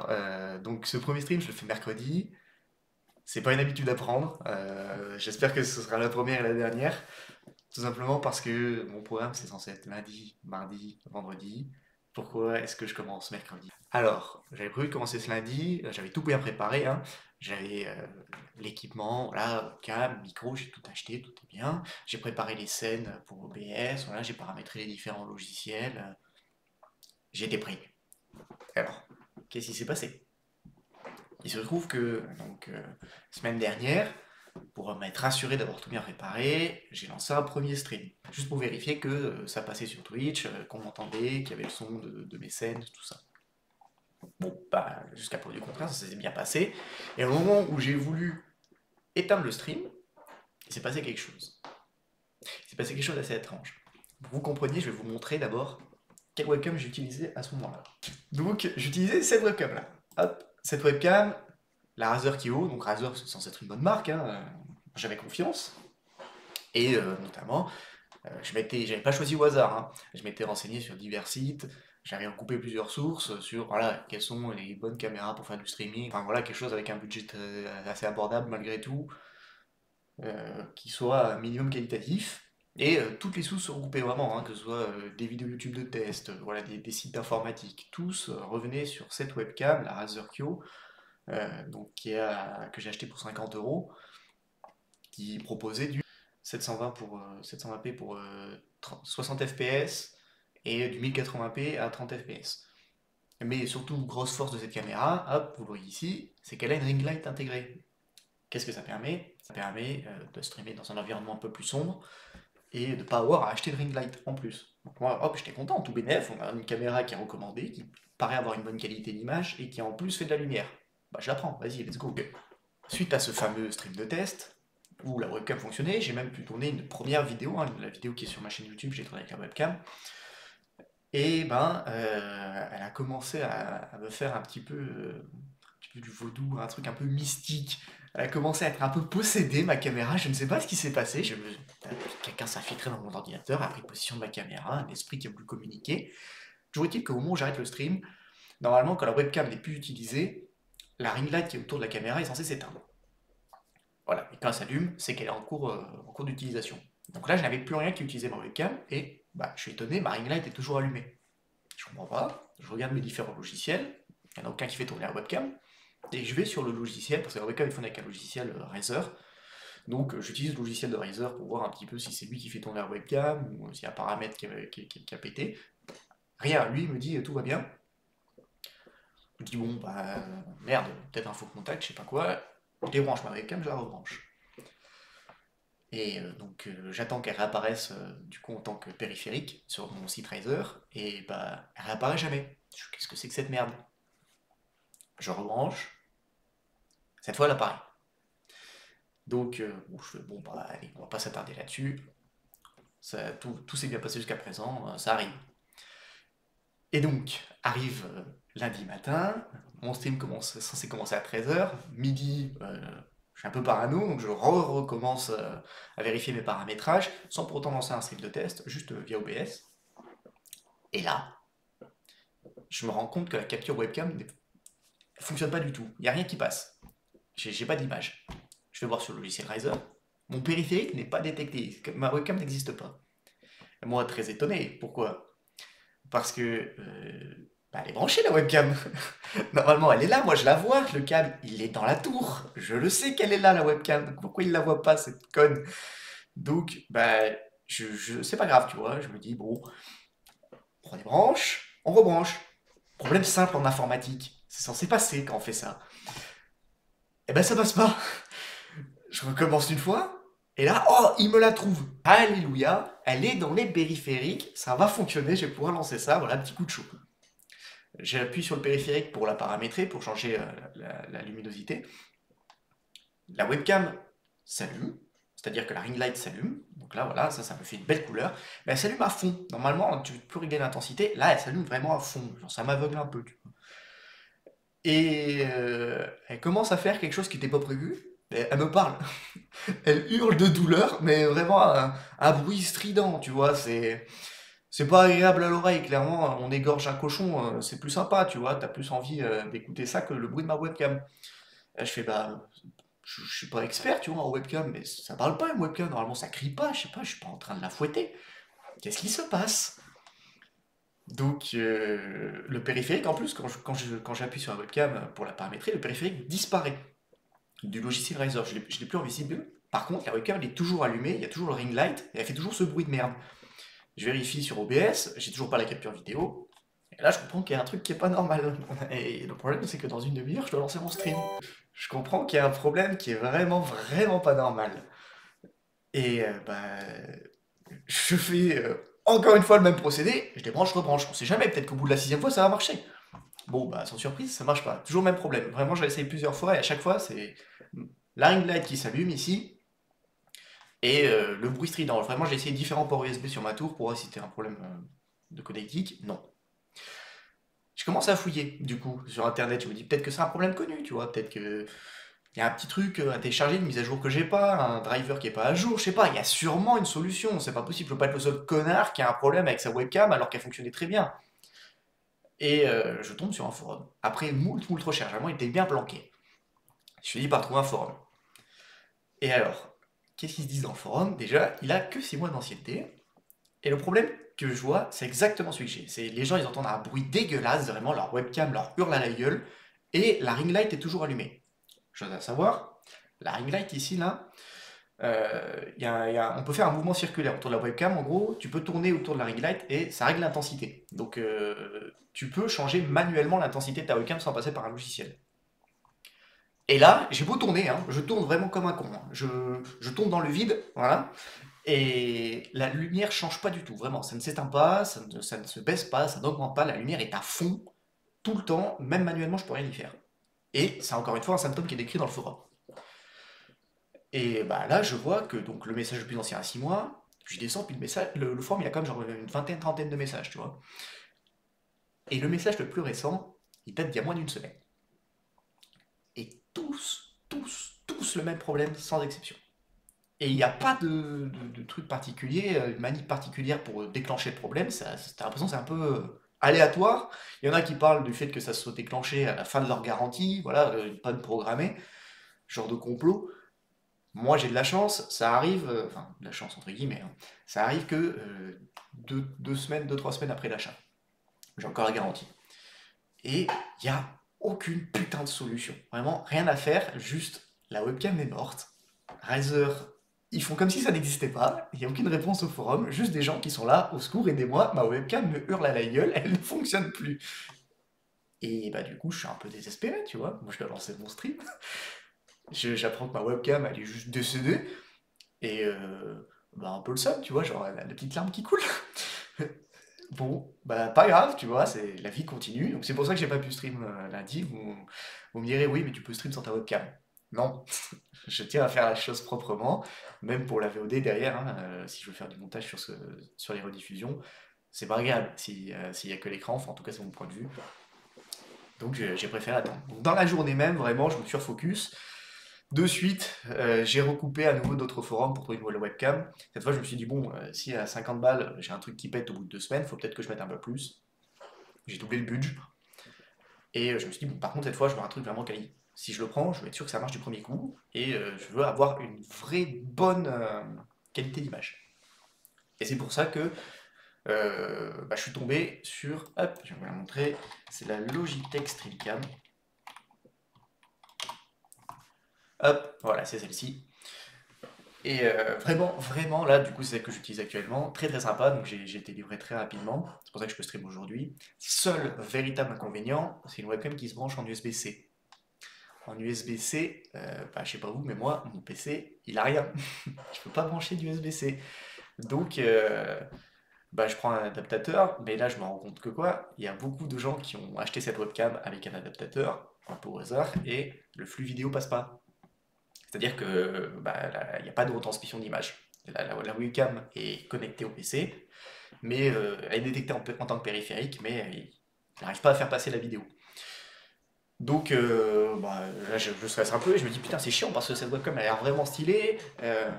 Alors, donc ce premier stream, je le fais mercredi. C'est pas une habitude à prendre. J'espère que ce sera la première et la dernière. Tout simplement parce que mon programme, c'est censé être lundi, mardi, vendredi. Pourquoi est-ce que je commence mercredi? Alors, j'avais prévu de commencer ce lundi. J'avais tout bien préparé, hein. J'avais l'équipement, voilà, cam, micro, j'ai tout acheté, tout est bien. J'ai préparé les scènes pour OBS, voilà, j'ai paramétré les différents logiciels. J'étais prêt. Alors, qu'est-ce qui s'est passé? Il se trouve que, donc, semaine dernière, pour m'être assuré d'avoir tout bien préparé, j'ai lancé un premier stream. Juste pour vérifier que ça passait sur Twitch, qu'on m'entendait, qu'il y avait le son de mes scènes, tout ça. Bon, bah, jusqu'à preuve du contraire, ça s'est bien passé. Et au moment où j'ai voulu éteindre le stream, il s'est passé quelque chose. Il s'est passé quelque chose d'assez étrange. Pour que vous compreniez, je vais vous montrer d'abord quelle webcam j'ai utilisée à ce moment-là. Donc, j'utilisais cette webcam-là. Hop, cette webcam, la Razer Kiyo, donc Razer c'est censé être une bonne marque, hein, j'avais confiance. Et notamment, j'avais pas choisi au hasard, hein. Je m'étais renseigné sur divers sites, j'avais recoupé plusieurs sources sur voilà, quelles sont les bonnes caméras pour faire du streaming, enfin voilà, quelque chose avec un budget assez abordable malgré tout, qui soit un minimum qualitatif. Et toutes les sources se regroupaient vraiment, hein, que ce soit des vidéos YouTube de test, voilà, des sites informatiques, tous revenaient sur cette webcam, la Razer Kiyo, donc que j'ai acheté pour 50 euros, qui proposait du 720p pour 60 fps et du 1080p à 30 fps. Mais surtout, grosse force de cette caméra, hop, vous le voyez ici, c'est qu'elle a une ring light intégrée. Qu'est-ce que ça permet? Ça permet de streamer dans un environnement un peu plus sombre et de ne pas avoir à acheter de ring light en plus. Donc moi, hop, j'étais content, tout bénef, on a une caméra qui est recommandée, qui paraît avoir une bonne qualité d'image et qui en plus fait de la lumière. Bah je la prends, vas-y, let's go. Suite à ce fameux stream de test, où la webcam fonctionnait, j'ai même pu tourner une première vidéo, hein, la vidéo qui est sur ma chaîne YouTube, j'ai tourné avec la webcam, et ben, elle a commencé à me faire un petit peu du vaudou, un truc un peu mystique. Elle a commencé à être un peu possédée, ma caméra, je ne sais pas ce qui s'est passé, quelqu'un s'est infiltré dans mon ordinateur, a pris possession de ma caméra, un esprit qui a voulu communiquer. Toujours est-il qu'au moment où j'arrête le stream, normalement, quand la webcam n'est plus utilisée, la ring light qui est autour de la caméra est censée s'éteindre. Voilà, et quand elle s'allume, c'est qu'elle est en cours d'utilisation. Donc là, je n'avais plus rien qui utilisait ma webcam, et bah, je suis étonné, ma ring light est toujours allumée. Je comprends pas, je regarde mes différents logiciels, il n'y en a aucun qui fait tourner la webcam, et je vais sur le logiciel, parce que la webcam est fournie avec un logiciel Razer, donc j'utilise le logiciel de Razer pour voir un petit peu si c'est lui qui fait tourner la webcam, ou s'il y a un paramètre qui a pété. Rien, lui il me dit tout va bien. Je me dis bon, bah merde, peut-être un faux contact, je sais pas quoi, je débranche ma webcam, je la rebranche. Et donc j'attends qu'elle réapparaisse du coup en tant que périphérique sur mon site Razer, et bah elle réapparaît jamais. Qu'est-ce que c'est que cette merde? Je rebranche, cette fois elle apparaît. Donc bon, je fais bon bah allez, on va pas s'attarder là-dessus. Tout s'est bien passé jusqu'à présent, ça arrive. Et donc arrive lundi matin, mon stream censé commencer à 13h, midi, je suis un peu parano, donc je recommence à vérifier mes paramétrages, sans pour autant lancer un stream de test, juste via OBS. Et là, je me rends compte que la capture webcam ne fonctionne pas du tout. Il n'y a rien qui passe. J'ai pas d'image. Je vais voir sur le logiciel Razer. Mon périphérique n'est pas détecté. Ma webcam n'existe pas. Et moi, très étonné. Pourquoi? Parce que bah, elle est branchée la webcam. Normalement, elle est là. Moi, je la vois. Le câble, il est dans la tour. Je le sais qu'elle est là, la webcam. Donc, pourquoi il la voit pas, cette conne? Donc, bah, c'est pas grave, tu vois. Je me dis, bon, on prend des branches, on rebranche. Problème simple en informatique. C'est censé passer quand on fait ça. Eh ben, ça passe pas. Je recommence une fois, et là, oh, il me la trouve. Alléluia, elle est dans les périphériques, ça va fonctionner, je vais pouvoir lancer ça, voilà, petit coup de chaud. J'appuie sur le périphérique pour la paramétrer, pour changer la luminosité. La webcam s'allume, c'est-à-dire que la ring light s'allume, donc là, voilà, ça me fait une belle couleur, mais elle s'allume à fond. Normalement, tu peux régler l'intensité, là, elle s'allume vraiment à fond, genre ça m'aveugle un peu, tu vois. Et elle commence à faire quelque chose qui n'était pas prévu, elle me parle. Elle hurle de douleur, mais vraiment un bruit strident, tu vois, c'est... C'est pas agréable à l'oreille, clairement, on égorge un cochon, c'est plus sympa, tu vois, t'as plus envie d'écouter ça que le bruit de ma webcam. Et je fais, bah, je suis pas expert, tu vois, en webcam, mais ça parle pas une webcam, normalement ça crie pas, je sais pas, je suis pas en train de la fouetter. Qu'est-ce qui se passe? Donc, le périphérique, en plus, quand j'appuie sur la webcam pour la paramétrer, le périphérique disparaît du logiciel Razer. Je l'ai plus en visible. Par contre, la webcam, elle est toujours allumée, il y a toujours le ring light, et elle fait toujours ce bruit de merde. Je vérifie sur OBS, j'ai toujours pas la capture vidéo, et là, je comprends qu'il y a un truc qui est pas normal. Et le problème, c'est que dans une demi-heure, je dois lancer mon stream. Je comprends qu'il y a un problème qui est vraiment, vraiment pas normal. Et bah, je fais encore une fois le même procédé, je débranche, rebranche. On sait jamais, peut-être qu'au bout de la sixième fois, ça va marcher. Bon, bah, sans surprise, ça marche pas. Toujours le même problème. Vraiment, j'ai essayé plusieurs fois, et à chaque fois, c'est la ring light qui s'allume ici, et le bruit strident. Vraiment, j'ai essayé différents ports USB sur ma tour pour voir si c'était un problème de connectique. Non. Je commence à fouiller, du coup, sur internet. Je me dis peut-être que c'est un problème connu, tu vois. Peut-être que il y a un petit truc à télécharger, une mise à jour que j'ai pas, un driver qui est pas à jour, je sais pas. Il y a sûrement une solution. C'est pas possible. Je peux pas être le seul connard qui a un problème avec sa webcam alors qu'elle fonctionnait très bien. Et je tombe sur un forum. Après moult recherches, vraiment, il était bien planqué. Je finis par trouver un forum. Et alors, qu'est-ce qu'ils se disent dans le forum? Déjà, il a que 6 mois d'ancienneté. Et le problème que je vois, c'est exactement celui que j'ai. C'est les gens, ils entendent un bruit dégueulasse, vraiment leur webcam leur hurle à la gueule, et la ring light est toujours allumée. Chose à savoir, la ring light ici, là, on peut faire un mouvement circulaire autour de la webcam. En gros, tu peux tourner autour de la ring light et ça règle l'intensité. Donc, tu peux changer manuellement l'intensité de ta webcam sans passer par un logiciel. Et là, j'ai beau tourner, hein, je tourne vraiment comme un con, hein. Je tourne dans le vide, voilà. Et la lumière change pas du tout, vraiment. Ça ne s'éteint pas, ça ne se baisse pas, ça n'augmente pas. La lumière est à fond tout le temps, même manuellement, je peux rien y faire. Et c'est encore une fois un symptôme qui est décrit dans le forum. Et bah là, je vois que donc le message le plus ancien a 6 mois, puis je descends, puis le forum, il a quand même genre une vingtaine, trentaine de messages, tu vois. Et le message le plus récent, il date d'il y a moins d'une semaine. Et tous le même problème, sans exception. Et il n'y a pas de truc particulier, une manip particulière pour déclencher le problème. T'as l'impression que c'est un peu aléatoire. Il y en a qui parlent du fait que ça se soit déclenché à la fin de leur garantie, voilà, une panne programmée, genre de complot. Moi, j'ai de la chance, ça arrive, enfin, de la chance entre guillemets, hein, ça arrive que 2 semaines, 2, 3 semaines après l'achat. J'ai encore la garantie. Et il n'y a aucune putain de solution. Vraiment, rien à faire, juste la webcam est morte. Razer, ils font comme si ça n'existait pas, il n'y a aucune réponse au forum, juste des gens qui sont là, au secours, aidez-moi, ma webcam me hurle à la gueule, elle ne fonctionne plus. Et bah du coup, je suis un peu désespéré, tu vois, moi je dois lancer mon stream. J'apprends que ma webcam, elle est juste décédée, et bah un peu le seum, tu vois, genre la petite larme qui coule. Bon, bah pas grave, tu vois, c'est la vie continue. Donc c'est pour ça que j'ai pas pu stream lundi. Vous me direz, oui, mais tu peux stream sans ta webcam. Non, je tiens à faire la chose proprement, même pour la VOD derrière, hein, si je veux faire du montage sur les rediffusions, c'est pas agréable s'il y a que l'écran, enfin en tout cas c'est mon point de vue. Donc j'ai préféré attendre. Donc, dans la journée même, vraiment, je me suis refocus. De suite, j'ai recoupé à nouveau d'autres forums pour trouver une nouvelle webcam. Cette fois, je me suis dit, bon, si à 50 balles, j'ai un truc qui pète au bout de 2 semaines, faut peut-être que je mette un peu plus. J'ai doublé le budget. Et je me suis dit, bon, par contre, cette fois, je veux un truc vraiment quali. Si je le prends, je veux être sûr que ça marche du premier coup. Et je veux avoir une vraie bonne qualité d'image. Et c'est pour ça que bah, je suis tombé sur, hop, je vais vous la montrer, c'est la Logitech Streamcam. Hop, voilà, c'est celle-ci. Et vraiment, là, du coup, c'est celle que j'utilise actuellement. Très très sympa, donc j'ai été livré très rapidement. C'est pour ça que je peux stream aujourd'hui. Seul véritable inconvénient, c'est une webcam qui se branche en USB-C. En USB-C, bah, je sais pas vous, mais moi, mon PC, il a rien. Je peux pas brancher d'USB-C. Donc, bah, je prends un adaptateur, mais là, je me rends compte que quoi? Il y a beaucoup de gens qui ont acheté cette webcam avec un adaptateur, un peu au hasard, et le flux vidéo passe pas. C'est-à-dire que bah, il n'y a pas de retransmission d'image. La webcam est connectée au PC, mais elle est détectée en tant que périphérique, mais il n'arrive pas à faire passer la vidéo. Donc bah, là je stresse un peu et je me dis putain c'est chiant parce que cette webcam elle a l'air vraiment stylée.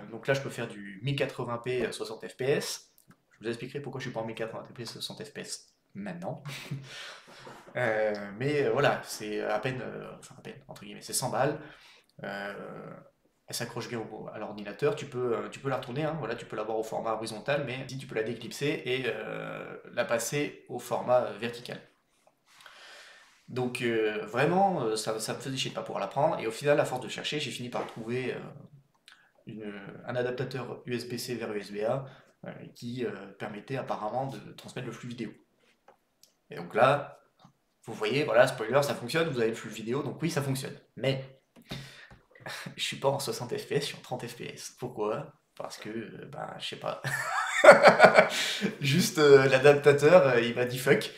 Donc là je peux faire du 1080p 60 fps. vous expliquerai pourquoi je suis pas en 1080 fps 60 fps maintenant. Mais voilà, c'est à peine, enfin à peine, entre guillemets, c'est 100 balles. Euh, Elle s'accroche bien à l'ordinateur, tu peux la retourner, hein, voilà, tu peux l'avoir au format horizontal, mais si tu peux la déclipser et la passer au format vertical. Donc vraiment, ça me faisait chier de pas pouvoir la prendre, et au final, à force de chercher, j'ai fini par trouver un adaptateur USB-C vers USB-A qui permettait apparemment de transmettre le flux vidéo. Et donc là, vous voyez, voilà, spoiler, ça fonctionne, vous avez le flux vidéo, donc oui, ça fonctionne. Mais je suis pas en 60 fps, je suis en 30 fps. Pourquoi? Parce que, ben, je sais pas. Juste l'adaptateur, il m'a dit fuck.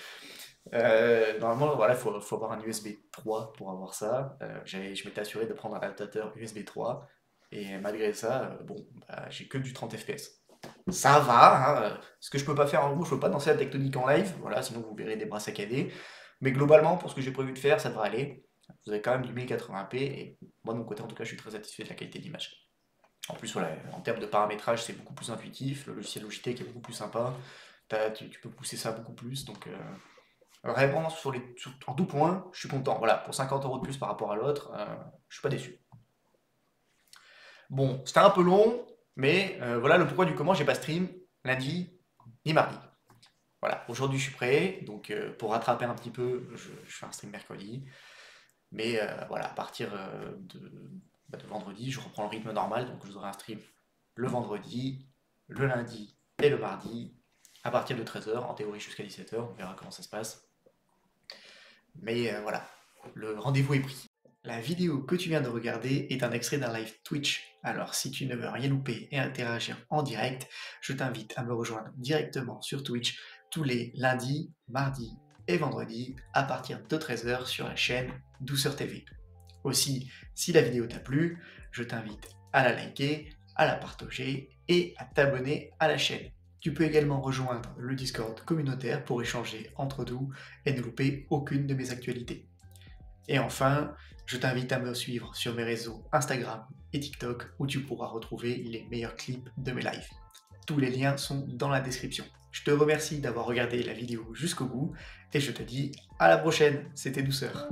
Normalement, voilà, faut avoir un USB 3 pour avoir ça. Je m'étais assuré de prendre un adaptateur USB 3. Et malgré ça, bon, bah, j'ai que du 30 fps. Ça va, hein, ce que je peux pas faire en gros, je peux pas danser la tectonique en live, voilà, sinon vous verrez des bras saccadés. Mais globalement, pour ce que j'ai prévu de faire, ça devrait aller. Vous avez quand même du 1080p, et moi de mon côté, en tout cas, je suis très satisfait de la qualité d'image. En plus, voilà, en termes de paramétrage, c'est beaucoup plus intuitif, le logiciel Logitech est beaucoup plus sympa, tu peux pousser ça beaucoup plus, donc vraiment, en tout point, je suis content. Voilà, pour 50 € de plus par rapport à l'autre, je suis pas déçu. Bon, c'était un peu long, mais voilà le pourquoi du comment j'ai pas stream lundi ni mardi. Voilà, aujourd'hui je suis prêt, donc pour rattraper un petit peu, je fais un stream mercredi. Mais voilà, à partir de vendredi, je reprends le rythme normal, donc je vous aurai un stream le vendredi, le lundi et le mardi, à partir de 13 h, en théorie jusqu'à 17 h, on verra comment ça se passe. Mais voilà, le rendez-vous est pris. La vidéo que tu viens de regarder est un extrait d'un live Twitch. Alors si tu ne veux rien louper et interagir en direct, je t'invite à me rejoindre directement sur Twitch tous les lundis, mardis et vendredis à partir de 13 h sur la chaîne Douceur TV. Aussi, si la vidéo t'a plu, je t'invite à la liker, à la partager et à t'abonner à la chaîne. Tu peux également rejoindre le Discord communautaire pour échanger entre nous et ne louper aucune de mes actualités. Et enfin, je t'invite à me suivre sur mes réseaux Instagram et TikTok où tu pourras retrouver les meilleurs clips de mes lives. Tous les liens sont dans la description. Je te remercie d'avoir regardé la vidéo jusqu'au bout et je te dis à la prochaine, c'était Douceur.